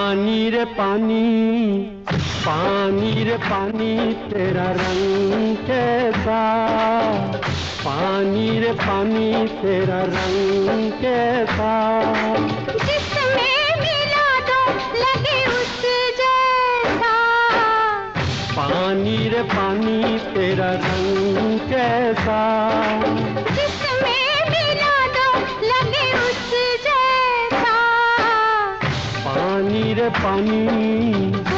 पानी रे पानी, पानी रे पानी तेरा रंग कैसा, पानी रे पानी तेरा रंग कैसा, जिसमें मिला दो लगे उस जैसा, पानी रे पानी तेरा रंग कैसा, जिसमें मिला दो लगे उस जैसा, पानी रे पानी।